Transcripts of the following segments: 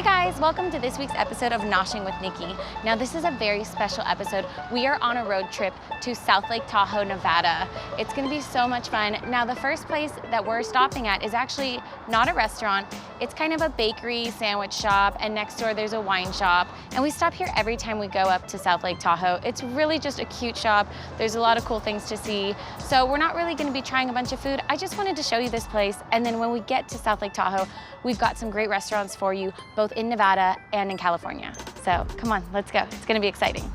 Hey guys, welcome to this week's episode of Noshing with Nikki. Now this is a very special episode. We are on a road trip to South Lake Tahoe, Nevada. It's gonna be so much fun. Now the first place that we're stopping at is actually not a restaurant. It's kind of a bakery sandwich shop, and next door there's a wine shop. And we stop here every time we go up to South Lake Tahoe. It's really just a cute shop. There's a lot of cool things to see. So we're not really gonna be trying a bunch of food. I just wanted to show you this place. And then when we get to South Lake Tahoe, we've got some great restaurants for you, both in Nevada and in California. So come on, let's go. It's gonna be exciting.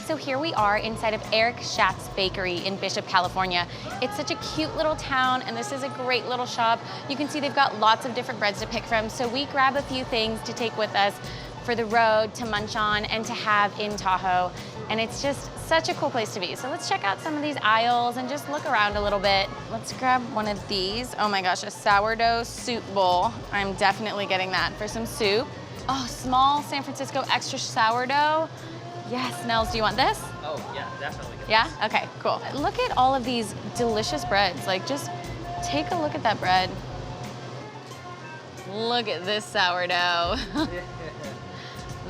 So here we are inside of Erick Schat's Bakery in Bishop, California. It's such a cute little town, and this is a great little shop. You can see they've got lots of different breads to pick from, so we grab a few things to take with us for the road, to munch on, and to have in Tahoe. And it's just such a cool place to be. So let's check out some of these aisles and just look around a little bit. Let's grab one of these. Oh my gosh, a sourdough soup bowl. I'm definitely getting that for some soup. Oh, small San Francisco extra sourdough. Yes, Nels, do you want this? Oh, yeah, definitely. Yeah? Okay, cool. Look at all of these delicious breads. Like, just take a look at that bread. Look at this sourdough.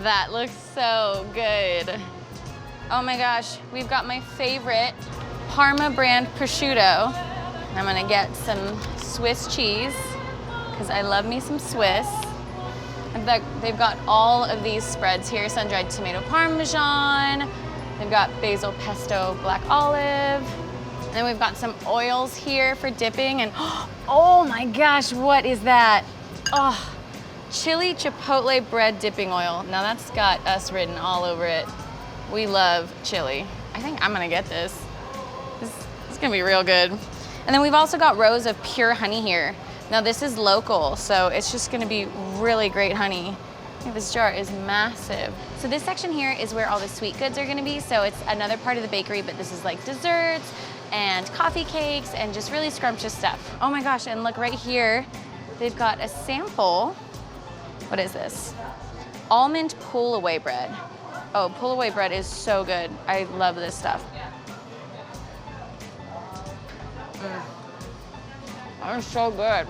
That looks so good. Oh my gosh, we've got my favorite Parma brand prosciutto. I'm gonna get some Swiss cheese, because I love me some Swiss. In fact, they've got all of these spreads here: sun-dried tomato parmesan, they've got basil pesto black olive, and then we've got some oils here for dipping, and oh my gosh, what is that? Oh, chili chipotle bread dipping oil. Now that's got us written all over it. We love chili. I think I'm gonna get this. This is gonna be real good. And then we've also got rows of pure honey here. Now this is local, so it's just gonna be really great honey. I think this jar is massive. So this section here is where all the sweet goods are gonna be. So it's another part of the bakery, but this is like desserts and coffee cakes and just really scrumptious stuff. Oh my gosh, and look right here, they've got a sample. What is this? Almond pull-away bread. Oh, pull-away bread is so good. I love this stuff. It's so good.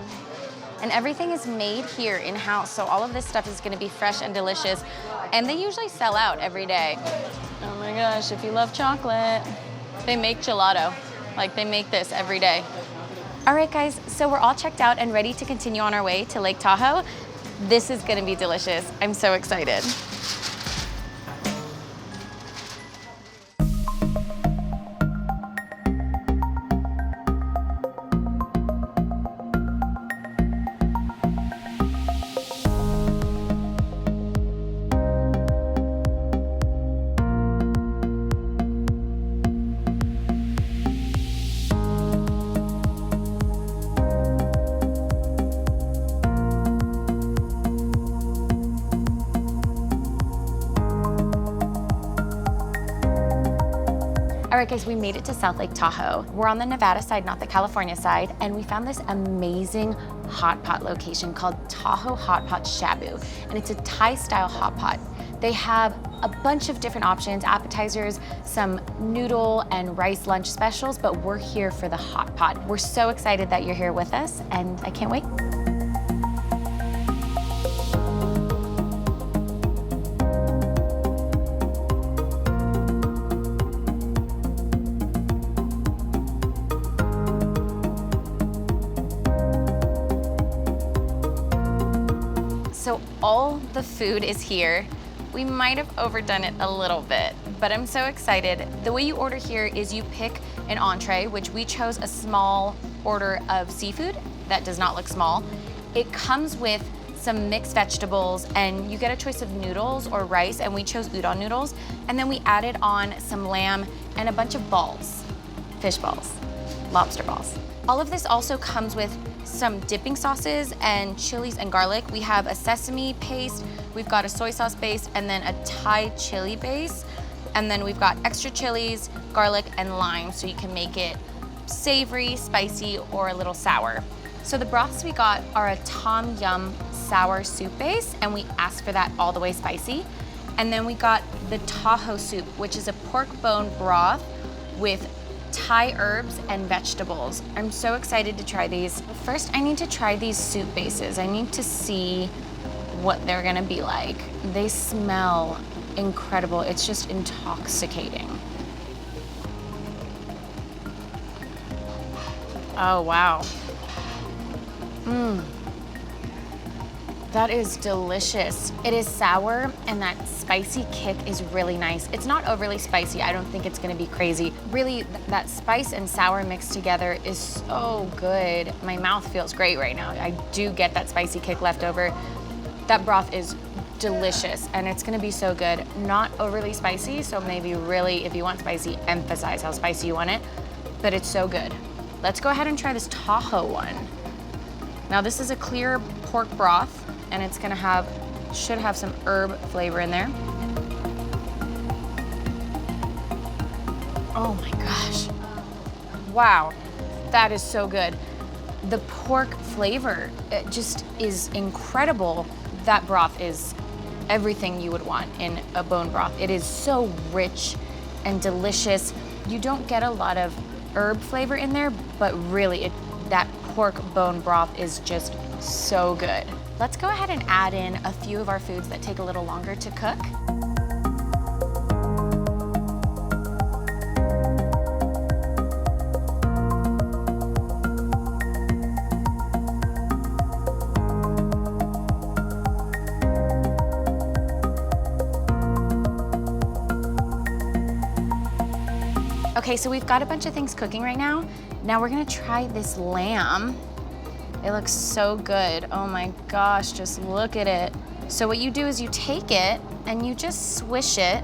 And everything is made here in-house, so all of this stuff is gonna be fresh and delicious. And they usually sell out every day. Oh my gosh, if you love chocolate. They make gelato. Like, they make this every day. All right, guys, so we're all checked out and ready to continue on our way to Lake Tahoe. This is gonna be delicious. I'm so excited. All right, guys, we made it to South Lake Tahoe. We're on the Nevada side, not the California side, and we found this amazing hot pot location called Tahoe Hot Pot Shabu, and it's a Thai-style hot pot. They have a bunch of different options, appetizers, some noodle and rice lunch specials, but we're here for the hot pot. We're so excited that you're here with us, and I can't wait. So all the food is here. We might have overdone it a little bit, but I'm so excited. The way you order here is you pick an entree, which we chose a small order of seafood that does not look small. It comes with some mixed vegetables, and you get a choice of noodles or rice, and we chose udon noodles. And then we added on some lamb and a bunch of balls, fish balls, lobster balls. All of this also comes with some dipping sauces and chilies and garlic. We have a sesame paste, we've got a soy sauce base, and then a Thai chili base. And then we've got extra chilies, garlic, and lime, so you can make it savory, spicy, or a little sour. So the broths we got are a tom yum sour soup base, and we asked for that all the way spicy. And then we got the Tahoe soup, which is a pork bone broth with Thai herbs and vegetables. I'm so excited to try these. First, I need to try these soup bases. I need to see what they're gonna be like. They smell incredible. It's just intoxicating. Oh, wow. That is delicious. It is sour, and that spicy kick is really nice. It's not overly spicy. I don't think it's gonna be crazy. Really, that spice and sour mixed together is so good. My mouth feels great right now. I do get that spicy kick left over. That broth is delicious, and it's gonna be so good. Not overly spicy, so maybe really, if you want spicy, emphasize how spicy you want it, but it's so good. Let's go ahead and try this Tahoe one. Now, this is a clear pork broth, and it's gonna have, should have some herb flavor in there. Oh my gosh. Wow, that is so good. The pork flavor, it just is incredible. That broth is everything you would want in a bone broth. It is so rich and delicious. You don't get a lot of herb flavor in there, but really, that pork bone broth is just so good. Let's go ahead and add in a few of our foods that take a little longer to cook. Okay, so we've got a bunch of things cooking right now. Now we're gonna try this lamb. It looks so good. Oh my gosh, just look at it. So what you do is you take it and you just swish it.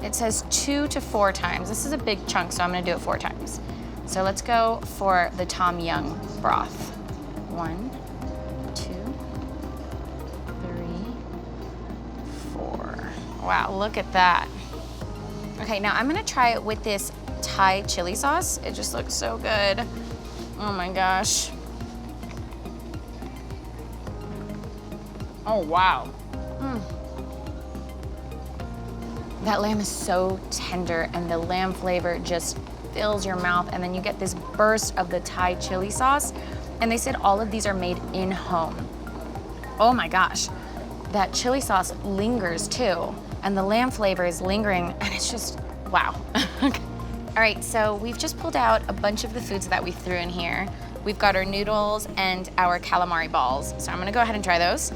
It says 2 to 4 times. This is a big chunk, so I'm gonna do it 4 times. So let's go for the Tom Yum broth. 1, 2, 3, 4. Wow, look at that. Okay, now I'm gonna try it with this Thai chili sauce. It just looks so good. Oh my gosh. Oh, wow. That lamb is so tender, and the lamb flavor just fills your mouth, and then you get this burst of the Thai chili sauce. And they said all of these are made in home. Oh my gosh. That chili sauce lingers too, and the lamb flavor is lingering, and it's just, wow. All right, so we've just pulled out a bunch of the foods that we threw in here. We've got our noodles and our calamari balls. So I'm gonna go ahead and try those.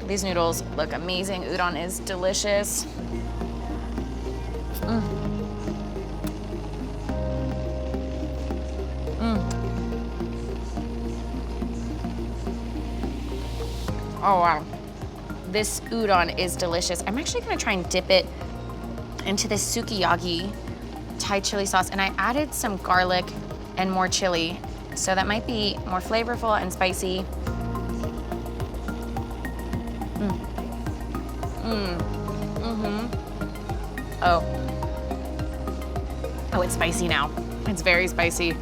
These noodles look amazing. Udon is delicious. Oh wow. This udon is delicious. I'm actually gonna try and dip it into this sukiyaki Thai chili sauce, and I added some garlic and more chili, so that might be more flavorful and spicy. Oh, it's spicy now. It's very spicy.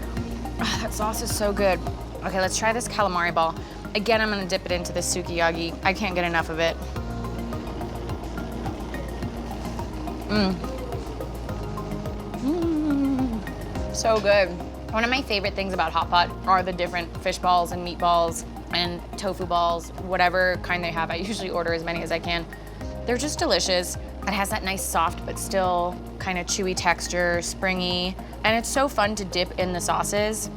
Oh, that sauce is so good. Okay, let's try this calamari ball. Again, I'm gonna dip it into the sukiyaki. I can't get enough of it. So good. One of my favorite things about Hot Pot are the different fish balls and meatballs and tofu balls, whatever kind they have. I usually order as many as I can. They're just delicious. It has that nice soft but still kind of chewy texture, springy. And it's so fun to dip in the sauces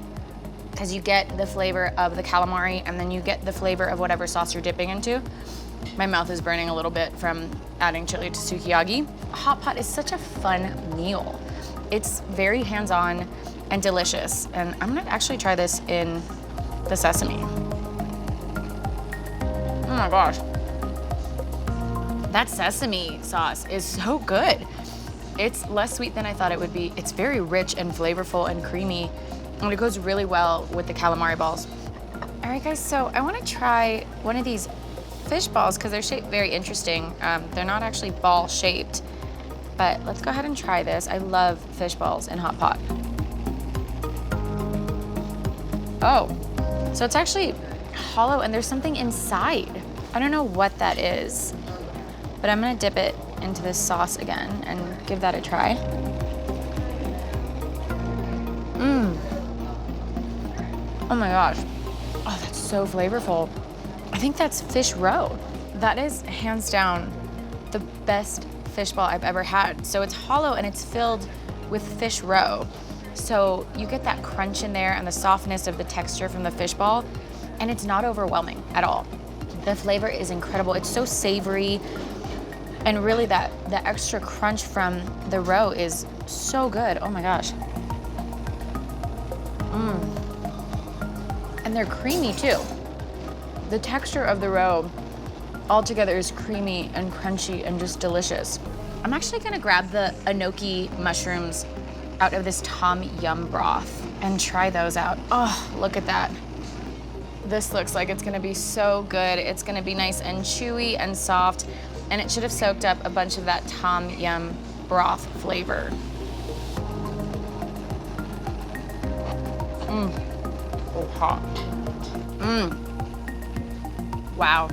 because you get the flavor of the calamari and then you get the flavor of whatever sauce you're dipping into. My mouth is burning a little bit from adding chili to sukiyaki. Hot Pot is such a fun meal. It's very hands-on and delicious. And I'm gonna actually try this in the sesame. Oh my gosh. That sesame sauce is so good. It's less sweet than I thought it would be. It's very rich and flavorful and creamy, and it goes really well with the calamari balls. All right, guys, so I wanna try one of these fish balls because they're shaped very interesting. They're not actually ball shaped, but let's go ahead and try this. I love fish balls in Hot Pot. Oh, so it's actually hollow and there's something inside. I don't know what that is, but I'm gonna dip it into this sauce again and give that a try. Oh my gosh. Oh, that's so flavorful. I think that's fish roe. That is hands down the best fish ball I've ever had. So it's hollow and it's filled with fish roe. So you get that crunch in there and the softness of the texture from the fish ball, and it's not overwhelming at all. The flavor is incredible. It's so savory, and really the extra crunch from the roe is so good. Oh my gosh. And they're creamy too. The texture of the roe altogether is creamy and crunchy and just delicious. I'm actually gonna grab the enoki mushrooms out of this tom yum broth and try those out. Oh, look at that. This looks like it's gonna be so good. It's gonna be nice and chewy and soft, and it should have soaked up a bunch of that tom yum broth flavor. Oh, hot. Wow,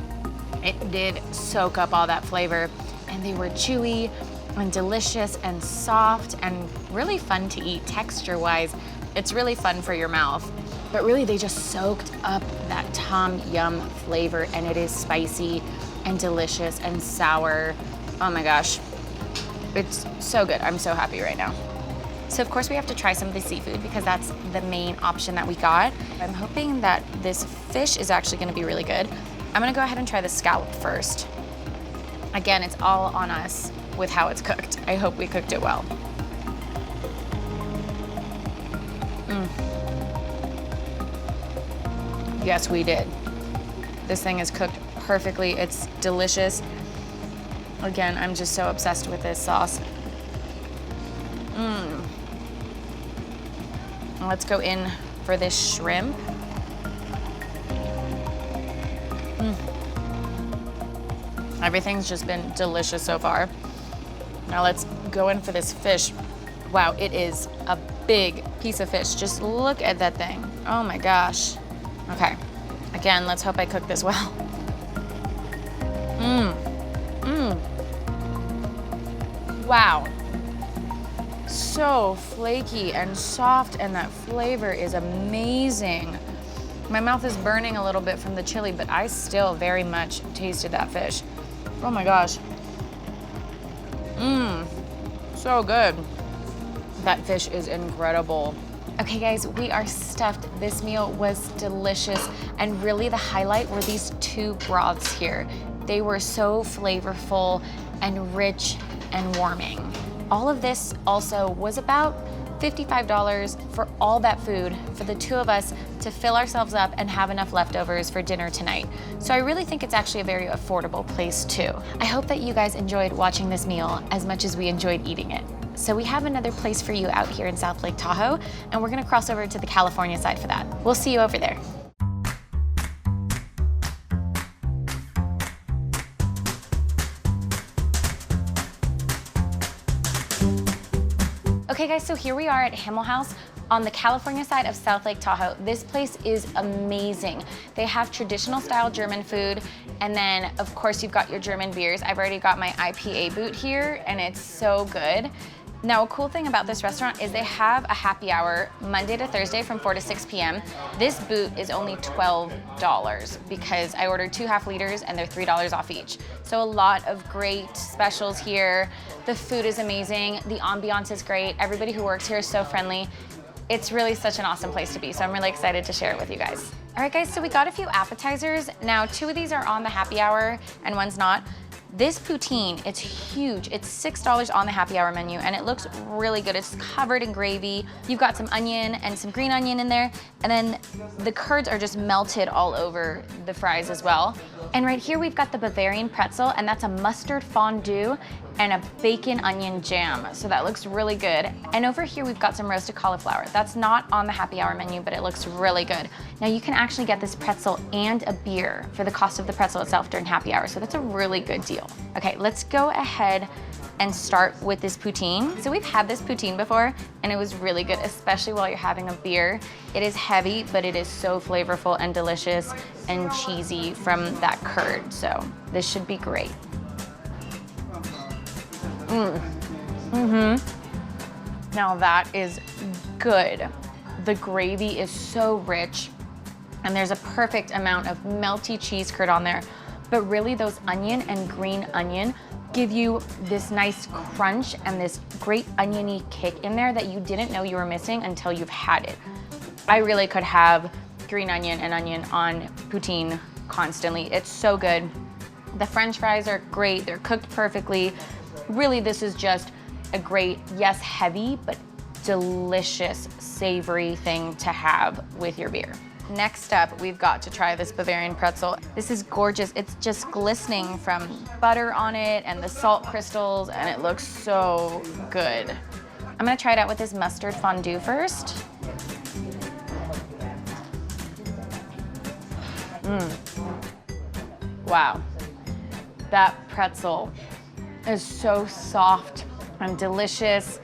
it did soak up all that flavor, and they were chewy and delicious and soft and really fun to eat texture-wise. It's really fun for your mouth, but really they just soaked up that tom yum flavor, and it is spicy and delicious and sour. Oh my gosh, it's so good. I'm so happy right now. So of course we have to try some of the seafood because that's the main option that we got. I'm hoping that this fish is actually gonna be really good. I'm gonna go ahead and try the scallop first. Again, it's all on us with how it's cooked. I hope we cooked it well. Yes, we did. This thing is cooked perfectly. It's delicious. Again, I'm just so obsessed with this sauce. Let's go in for this shrimp. Everything's just been delicious so far. Now let's go in for this fish. Wow, it is a big piece of fish. Just look at that thing. Oh my gosh. Okay, again, let's hope I cook this well. Wow. So flaky and soft, and that flavor is amazing. My mouth is burning a little bit from the chili, but I still very much tasted that fish. Oh my gosh. So good. That fish is incredible. Okay guys, we are stuffed. This meal was delicious, and really the highlight were these two broths here. They were so flavorful and rich and warming. All of this also was about $55 for all that food for the two of us to fill ourselves up and have enough leftovers for dinner tonight. So I really think it's actually a very affordable place too. I hope that you guys enjoyed watching this meal as much as we enjoyed eating it. So we have another place for you out here in South Lake Tahoe, and we're gonna cross over to the California side for that. We'll see you over there. Okay guys, so here we are at Himmel Haus on the California side of South Lake Tahoe. This place is amazing. They have traditional style German food, and then of course you've got your German beers. I've already got my IPA boot here, and it's so good. Now, a cool thing about this restaurant is they have a happy hour Monday to Thursday from 4 to 6 p.m. This boot is only $12 because I ordered 2 half liters and they're $3 off each. So a lot of great specials here. The food is amazing. The ambiance is great. Everybody who works here is so friendly. It's really such an awesome place to be, so I'm really excited to share it with you guys. All right, guys, so we got a few appetizers. Now, 2 of these are on the happy hour and one's not. This poutine, it's huge. It's $6 on the happy hour menu, and it looks really good. It's covered in gravy. You've got some onion and some green onion in there, and then the curds are just melted all over the fries as well. And right here we've got the Bavarian pretzel, and that's a mustard fondue and a bacon onion jam. So that looks really good. And over here we've got some roasted cauliflower. That's not on the happy hour menu, but it looks really good. Now you can actually get this pretzel and a beer for the cost of the pretzel itself during happy hour. So that's a really good deal. Okay, let's go ahead and start with this poutine. So we've had this poutine before, and it was really good, especially while you're having a beer. It is heavy, but it is so flavorful and delicious and cheesy from that curd. So this should be great. Now that is good. The gravy is so rich, and there's a perfect amount of melty cheese curd on there. But really those onion and green onion give you this nice crunch and this great oniony kick in there that you didn't know you were missing until you've had it. I really could have green onion and onion on poutine constantly. It's so good. The French fries are great. They're cooked perfectly. Really, this is just a great, yes, heavy, but delicious, savory thing to have with your beer. Next up, we've got to try this Bavarian pretzel. This is gorgeous. It's just glistening from butter on it and the salt crystals, and it looks so good. I'm gonna try it out with this mustard fondue first. Wow, that pretzel is so soft and delicious,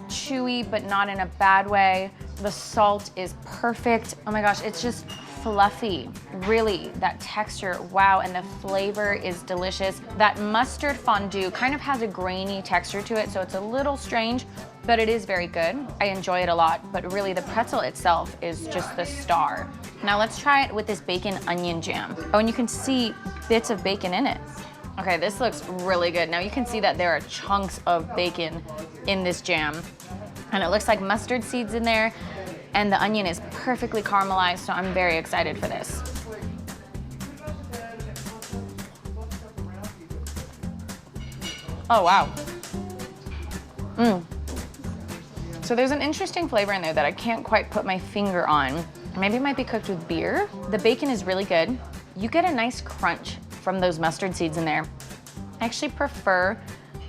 chewy, but not in a bad way. The salt is perfect. Oh my gosh, it's just fluffy. Really, that texture, wow, and the flavor is delicious. That mustard fondue kind of has a grainy texture to it, so it's a little strange, but it is very good. I enjoy it a lot, but really the pretzel itself is just the star. Now let's try it with this bacon onion jam. Oh, and you can see bits of bacon in it. Okay, this looks really good. Now you can see that there are chunks of bacon in this jam, and it looks like mustard seeds in there, and the onion is perfectly caramelized, so I'm very excited for this. Oh, wow. So there's an interesting flavor in there that I can't quite put my finger on. Maybe it might be cooked with beer. The bacon is really good. You get a nice crunch from those mustard seeds in there. I actually prefer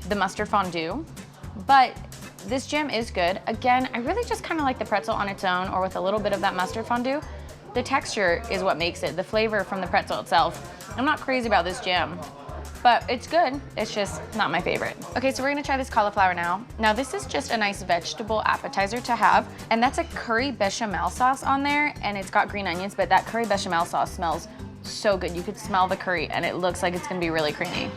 the mustard fondue, but this jam is good. Again, I really just kind of like the pretzel on its own or with a little bit of that mustard fondue. The texture is what makes it, the flavor from the pretzel itself. I'm not crazy about this jam, but it's good. It's just not my favorite. Okay, so we're gonna try this cauliflower now. Now this is just a nice vegetable appetizer to have, and that's a curry bechamel sauce on there, and it's got green onions, but that curry bechamel sauce smells so good. You could smell the curry, and it looks like it's gonna be really creamy.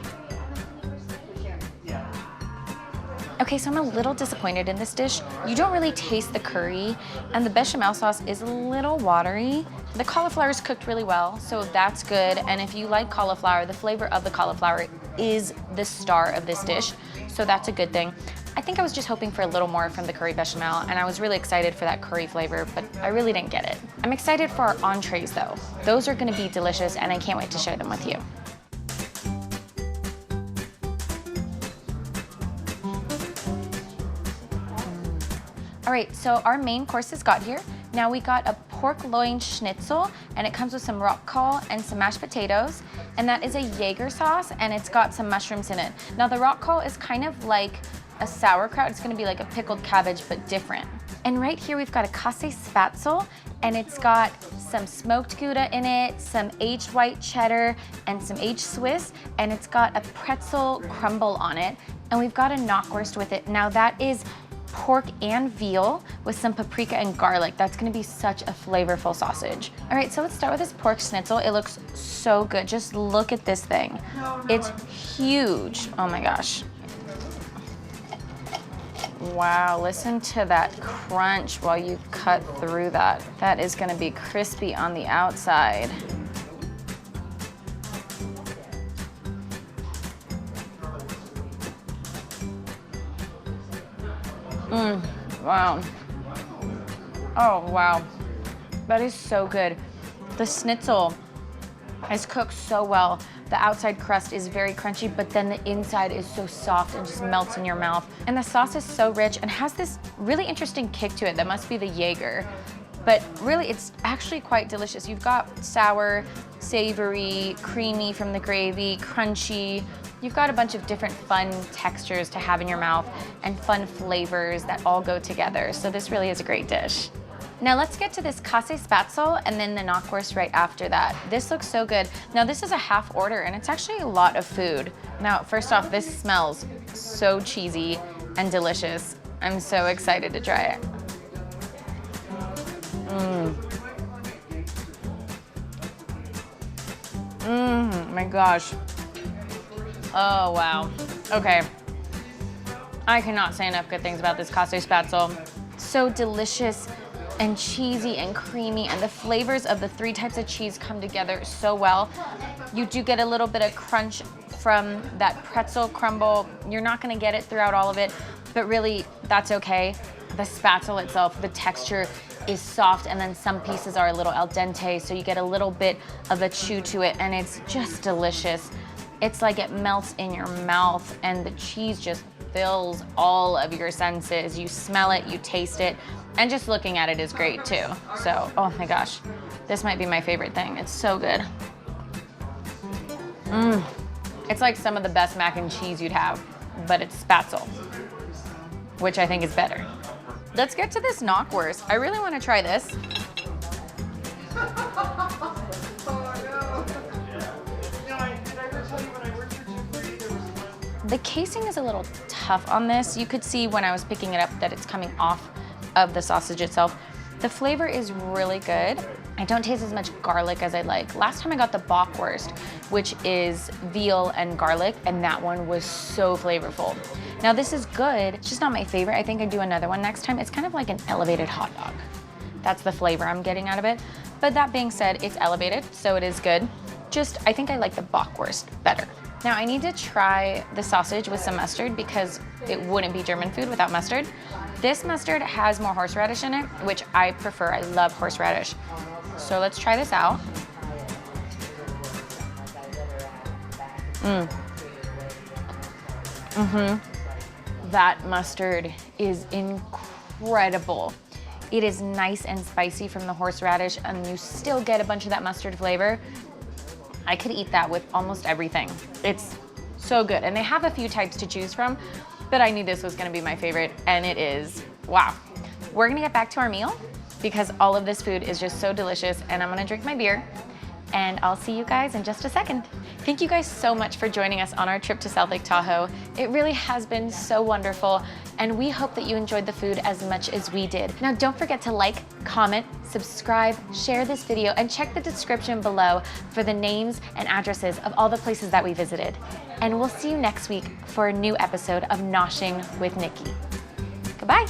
Okay, so I'm a little disappointed in this dish. You don't really taste the curry, and the bechamel sauce is a little watery. The cauliflower is cooked really well, so that's good. And if you like cauliflower, the flavor of the cauliflower is the star of this dish, so that's a good thing. I think I was just hoping for a little more from the curry bechamel, and I was really excited for that curry flavor, but I really didn't get it. I'm excited for our entrees though. Those are gonna be delicious, and I can't wait to share them with you. All right, so our main courses got here. Now we got a pork loin schnitzel, and it comes with some rock caul and some mashed potatoes, and that is a Jaeger sauce, and it's got some mushrooms in it. Now the rock caul is kind of like a sauerkraut. It's gonna be like a pickled cabbage, but different. And right here we've got a Käse Spätzle, and it's got some smoked Gouda in it, some aged white cheddar, and some aged Swiss, and it's got a pretzel crumble on it, and we've got a knockwurst with it. Now that is pork and veal with some paprika and garlic. That's gonna be such a flavorful sausage. All right, so let's start with this pork schnitzel. It looks so good. Just look at this thing. It's huge. Oh my gosh. Wow, listen to that crunch while you cut through that. That is gonna be crispy on the outside. Wow. Oh, wow. That is so good. The schnitzel is cooked so well. The outside crust is very crunchy, but then the inside is so soft and just melts in your mouth. And the sauce is so rich and has this really interesting kick to it that must be the Jaeger. But really, it's actually quite delicious. You've got sour, savory, creamy from the gravy, crunchy. You've got a bunch of different fun textures to have in your mouth and fun flavors that all go together. So this really is a great dish. Now let's get to this Käse Spätzle and then the knockwurst right after that. This looks so good. Now this is a half order and it's actually a lot of food. Now, first off, this smells so cheesy and delicious. I'm so excited to try it. My gosh. Oh, wow. Okay. I cannot say enough good things about this Käse Spätzle. So delicious and cheesy and creamy, and the flavors of the 3 types of cheese come together so well. You do get a little bit of crunch from that pretzel crumble. You're not gonna get it throughout all of it, but really, that's okay. The Spätzle itself, the texture is soft, and then some pieces are a little al dente, so you get a little bit of a chew to it, and it's just delicious. It's like it melts in your mouth, and the cheese just fills all of your senses. You smell it, you taste it, and just looking at it is great too. So, oh my gosh, this might be my favorite thing. It's so good. It's like some of the best mac and cheese you'd have, but it's Spätzle, which I think is better. Let's get to this knockwurst. I really want to try this. The casing is a little tough on this. You could see when I was picking it up that it's coming off of the sausage itself. The flavor is really good. I don't taste as much garlic as I like. Last time I got the bockwurst, which is veal and garlic, and that one was so flavorful. Now this is good, it's just not my favorite. I think I'd do another one next time. It's kind of like an elevated hot dog. That's the flavor I'm getting out of it. But that being said, it's elevated, so it is good. Just, I think I like the bockwurst better. Now I need to try the sausage with some mustard because it wouldn't be German food without mustard. This mustard has more horseradish in it, which I prefer. I love horseradish. So let's try this out. That mustard is incredible. It is nice and spicy from the horseradish, and you still get a bunch of that mustard flavor. I could eat that with almost everything. It's so good. And they have a few types to choose from, but I knew this was gonna be my favorite, and it is. Wow. We're gonna get back to our meal because all of this food is just so delicious, and I'm gonna drink my beer, and I'll see you guys in just a second. Thank you guys so much for joining us on our trip to South Lake Tahoe. It really has been so wonderful, and we hope that you enjoyed the food as much as we did. Now don't forget to like, comment, subscribe, share this video, and check the description below for the names and addresses of all the places that we visited. And we'll see you next week for a new episode of Noshing with Nikki. Goodbye.